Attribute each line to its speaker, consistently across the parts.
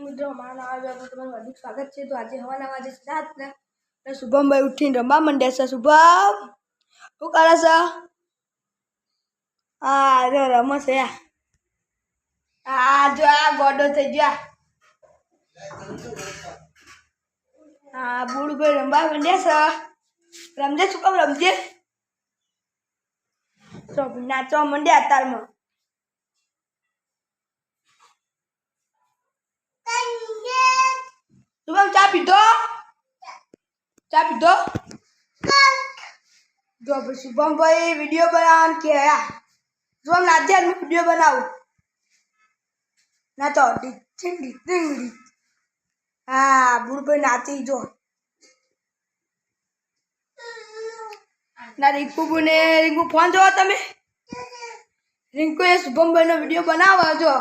Speaker 1: મિત્રો મારા નવા તમારું હાર્દિક સ્વાગત છે। તો આજે હવાના વાજે 7 ને શુભમભાઈ ઉઠીને રમવા માંડ્યા છે। શુભમ શું કરે છે? હા જો રમશે। હા જો આ ગોડો થઈ ગયો। હા બુડભાઈ રમવા માંડ્યા છે। રમજે શુભમ રમજે। તો નાચવા માંડ્યા અતારમાં। શુભમ ચા પીધો? ચા પીધો? જો શુભમભાઈ વિડીયો બનાવવાનું કે શુભમ નાચે હું વિડીયો બનાવું। નાચો ડીંગડી। હા બુડભાઈ નાચી જો ના રિંકુ ફોન જોવો તમે? રિંકુ એ શુભમભાઈ નો વિડીયો બનાવો જો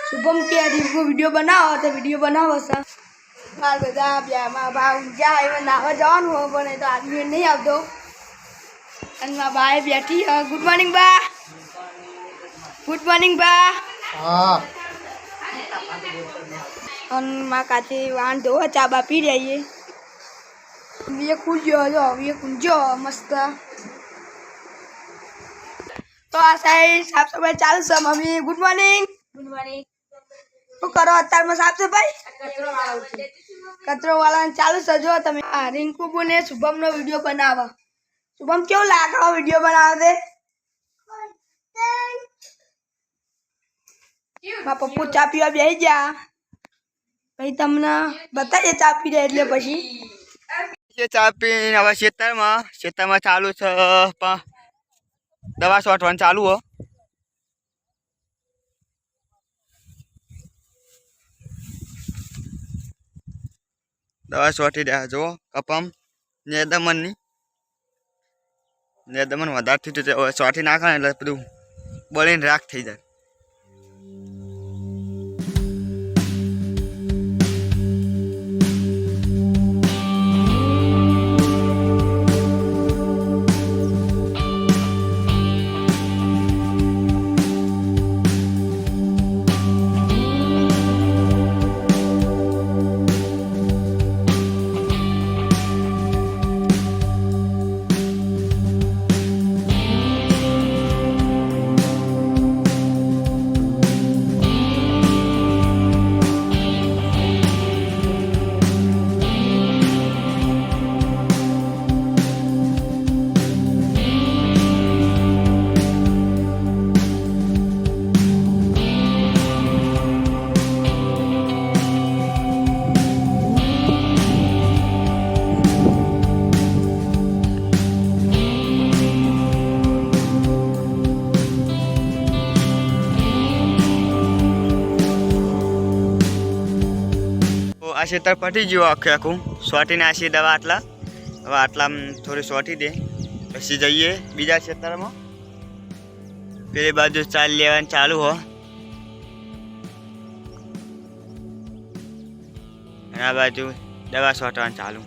Speaker 1: શુભમ કે રિંકુ વિડીયો બનાવો તો વિડીયો બનાવો છે। મારા બધા બ્યામાં બા ઊંઝા એમાં નાવા જવાનું હોય પણ એ તો આદમી નહીં આવતો અને મારા બાએ બેઠી ગુડ મોર્નિંગ બા। ગુડ મોર્નિંગ બા।
Speaker 2: હા
Speaker 1: અને મારા કાચી વાણ ધોવો ચા બા પી રહીએ। વીએ કૂંજ્યો જો વીએ કૂંજ્યો મસ્ત। તો આ સાઈડ સાફ સફાઈ ચાલુ છે। Mummy good morning. Good morning. શું કરો અત્યારમાં સાફ સફાઈ? કચરો વાળવાનું ચાલુ છે। જો તમે રિંકુ ને શુભમ નો વિડીયો બનાવો। શુભમ કેવું લાગે વિડીયો બનાવે છે? મારા પપ્પુ ચા પીવા બેસી ગયા પછી તમને બતાવીએ ચા પી રહ્યા એટલે પછી
Speaker 2: ચા પીને હવે ખેતરમાં ચાલુ છે પણ દવા છોટવાનું ચાલુ હો। દવા છોટી રહ્યા જો કપમ નેદમન વધારે થયું તો છોટી નાખે એટલે બધું બળીને રાખ થઈ જાય। આ ખેતર પટી ગયું આખું સોટી નાખી દવા આટલા હવે આટલામાં થોડી સોટી દે પછી જઈએ બીજા ખેતરમાં પેલી બાજુ ચાલ લેવાનું ચાલુ હો અને આ બાજુ દવા સોટવાનું ચાલુ।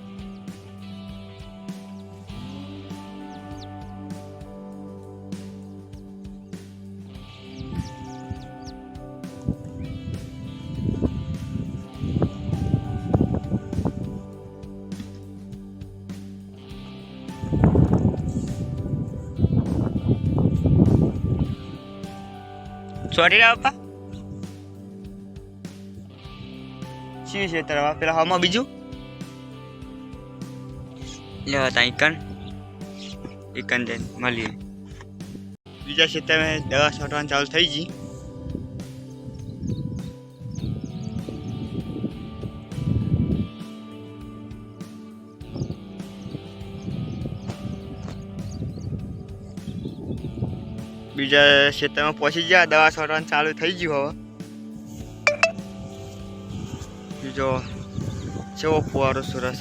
Speaker 2: સોટી રહ્યા પપ્પા શી છે તરવા પેલા હવામાં બીજું લેવા તા ઈકન જઈને મળીએ બીજા ખેતરમાં દવા છોટવાનું ચાલુ થઈ ગઈ। બીજા ખેતરમાં પહોંચી ગયા દવા છોટવાનું ચાલુ થઈ ગયું। હવે બીજો કેવો ફુવારો સરસ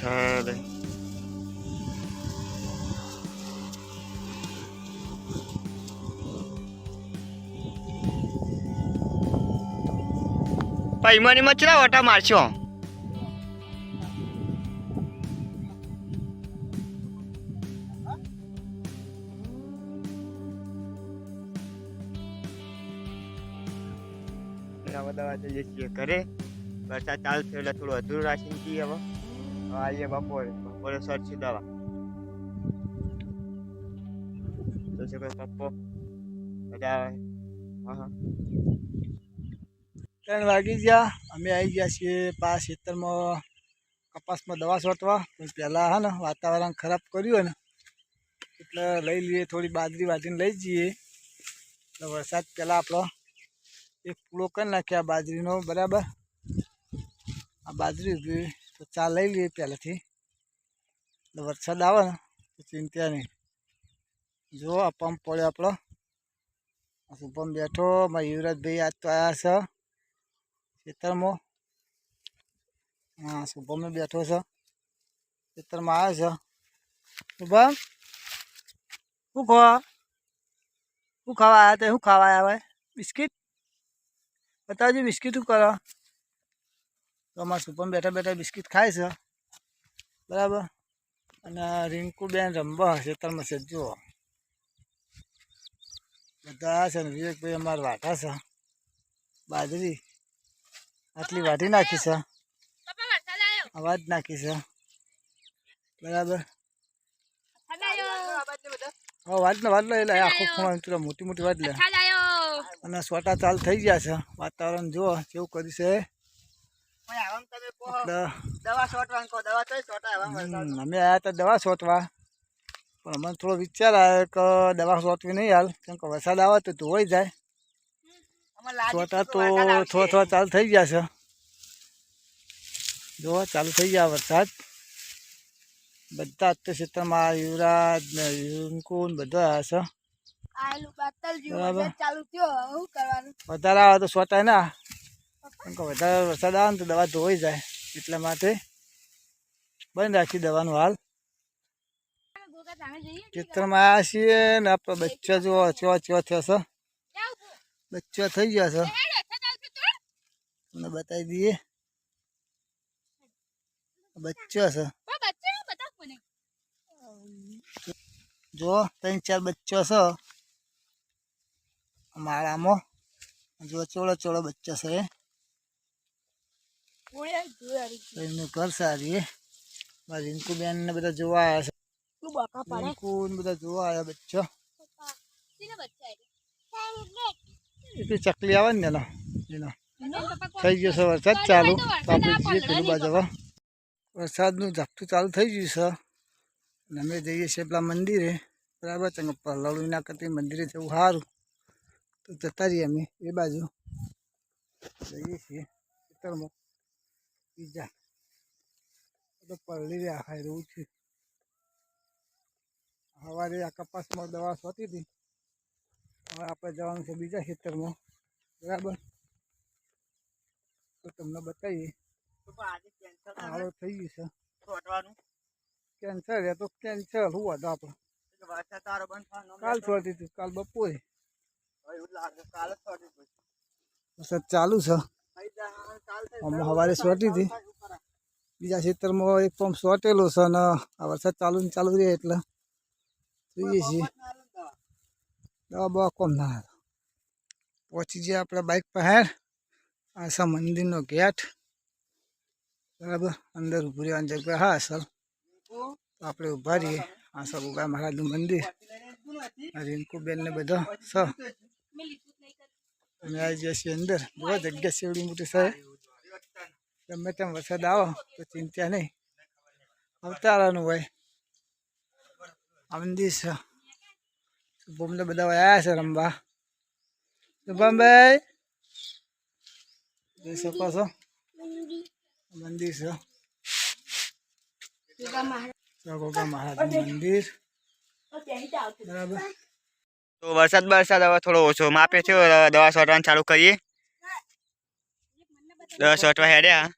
Speaker 2: પૈમાનીમાં ચલા વટા મારશો દવા જઈએ છીએ ઘરે વરસાદ ચાલુ થયો એટલે થોડું અધૂરું રાખીને જઈએ હવે આવીએ બપોરે સર્ચી દવા તો છે કોઈ પપ્પો મજા આવે. હા
Speaker 3: 3 વાગી ગયા. અમે આવી ગયા છીએ પાસ ખેતરમાં કપાસમાં દવા છોટવા. પણ પહેલાં હા ને વાતાવરણ ખરાબ કર્યું હોય ને એટલે લઈ લઈએ થોડી બાજરી વાટીને લઈ જઈએ. તો વરસાદ પહેલાં આપણો એક પૂળો કરી નાખ્યા બાજરીનો બરાબર. આ બાજરી ઉભી તો ચા લઈ લઈએ પહેલાંથી. એટલે વરસાદ આવે ને તો ચિંતા નહીં. જો આ પંપ પડ્યો આપણો. આ શુભમ બેઠો. મારા યુવરાજભાઈ આજ તો આવ્યા છે ખેતરમાં. હા શુભમ બેઠો છે ખેતરમાં આવ્યો છે. શુભમ શું ખાવા આવ્યા તે શું ખાવા આવ્યા ભાઈ? બિસ્કિટ બતાવજો. બિસ્કિટ શું કરો? તો અમારા શુભમ બેઠા બેઠા બિસ્કિટ ખાય છે બરાબર. અને રિંકુબેન રમવા ખેતરમાં છે. જુઓ બધા છે ને વિવેકભાઈ અમારે વાટા છે બાજરી. આટલી વાટી નાખી છે. અવાજ નાખી છે બરાબર. હા વાટ લે એટલે આખો ખૂણો મોટી મોટી વાટ લે. અને સોટા ચાલુ થઈ ગયા છે. વાતાવરણ જુઓ કેવું કર્યું છે. અમે આવ્યા હતા દવા છોટવા. પણ અમને થોડો વિચાર આવ્યો કે દવા છોટવી નહીં હાલ, કેમ કે વરસાદ આવે તો ધોવાઈ જાય. છોટા તો થોડા ચાલુ થઈ ગયા છે. જો ચાલુ થઈ ગયા વરસાદ. બધા તો ખેતરમાં યુવરાજ ને યુંકુ ને બધા આવ્યા છે બરાબર. વધારે આવે તો સોટાય ના, કેમ કે વધારે વરસાદ આવે ને તો દવા ધોવાઈ જાય. એટલા માટે બંધ રાખી દવાનું હાલ. ખેતરમાં આવ્યા છીએ ને આપણે બચ્ચા જો ચેવા થયો છે. બચ્ચા થઈ ગયા છે તમને બતાવી દઈએ. બચ્ચા છે જો 3-4 બચ્ચા છે માળામાં. જો ચોળો બચ્ચા છે. એમનું ઘર સારી. મારી રિંકુબેન ને બધા જોવા આવ્યા છે. રિંકુ ને બધા જોવા આવ્યા બચ્ચા. એ ચકલી આવે ને એનો થઈ ગયો છે વરસાદ ચાલુ. તો આપણે જઈએ પેલું બાજુ. વરસાદનું ઝાપટું ચાલુ થઈ ગયું છે. અને અમે જઈએ છીએ પેલા મંદિરે બરાબર. ચંગ પલ્લાળું ના કરતી મંદિરે જવું સારું. તો જતા રહીએ અમે એ બાજુ જઈએ છીએ ખેતરમાં. બીજા તો પલ્લી આખાઈ રહું છું. સવારે આ કપાસમાં દવા છોટી હતી. હવે આપણે જવાનું છે બીજા ખેતરમાં બરાબર. તો તમને બતાવીએ. સારું થઈ ગયું છે. કેન્સર એ તો કેન્સર શું હતું આપણે. કાલ છોડતી હતી, કાલ બપોરે વરસાદ ચાલુ છે. અમે સવારે છોટી હતી. બીજા ખેતરમાં એક પંપ છોટેલો છે અને આ વરસાદ ચાલુ રહે એટલે જોઈએ છીએ. દવા બવા કોમ ના પહોંચી જાય આપણે બાઇક પર. આ છે મંદિરનો ગેટ બરાબર. અંદર ઉભું રહેવાની જગ્યા હા સર. તો આપણે ઊભા રહીએ. આ સર ઉગા મહારાજનું મંદિર. રિંકુબેન ને બધા સ અમે આવી જઈએ છીએ અંદર. બહુ જગ્યા સેવડી મોટી છે. ગમે તેમ વરસાદ આવો તો ચિંતા નહીં, અવતારવાનું હોય. આ મંદિર છે. શુભમને બધા આવ્યા છે રમવા. શુભમભાઈ જોઈ શકો છો મંદિર છે. ગોગા મહારાજનું મંદિર બરાબર.
Speaker 2: તો વરસાદ હવે થોડો ઓછો માપે છે. દવા છોટવાનું ચાલુ કરીએ. દવા છોટવા હેડ્યા.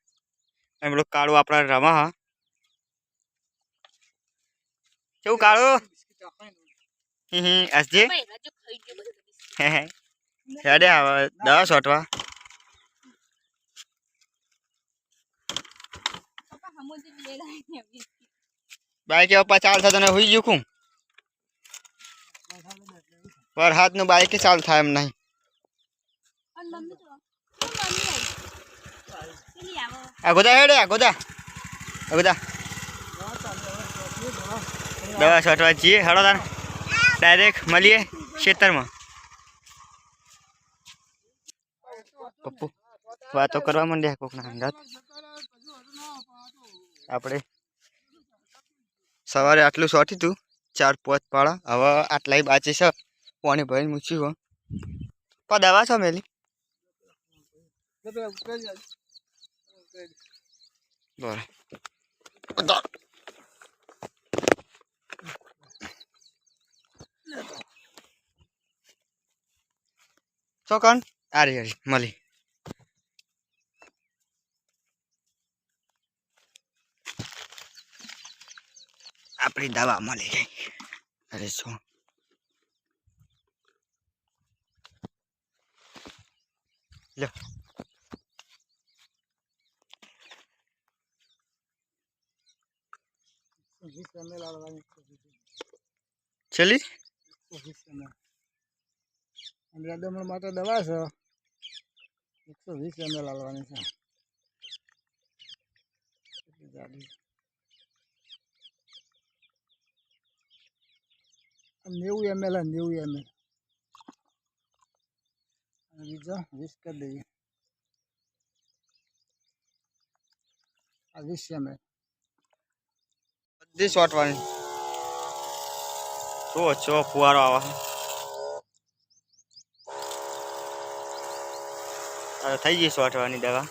Speaker 2: એમ પેલું કાળું આપણા રમા. હા કેવું કાળું હસજે હેડ્યા. હવે દવા છોટવા. બાઈક પપ્પા ચાલુ થાય તને હુઈ ગયું. વરસાદ નું બાઈક ચાલુ થાય એમ નહીં. આ ગોદા હેડે આ ગોદા દવા છાંટવા જઈએ હેડો તાર ડાયરેક્ટ મળીએ ખેતરમાં પપ્પુ વાતો કરવા માંડ્યા કોકના હંગાત આપણે સવારે આટલું સોટી તું 4-5 પાડા હવે આટલાય બાચી છે પાણી ભરીને મૂક્યું પણ દવા છો મેલી બરાબર ચોકન આરી આરી મળી આપણી દવા મળી ગઈ અરે શું લો ચલી
Speaker 3: રેડમણ માટે દવા છે 120 ml આવવાની છે 90 ml 90 ml બીજો 20 કરી દઈએ આ 20 ml
Speaker 2: બધી શોટવાની ચો ફુવારો આવે થઈ ગઈ શોટવાની દવા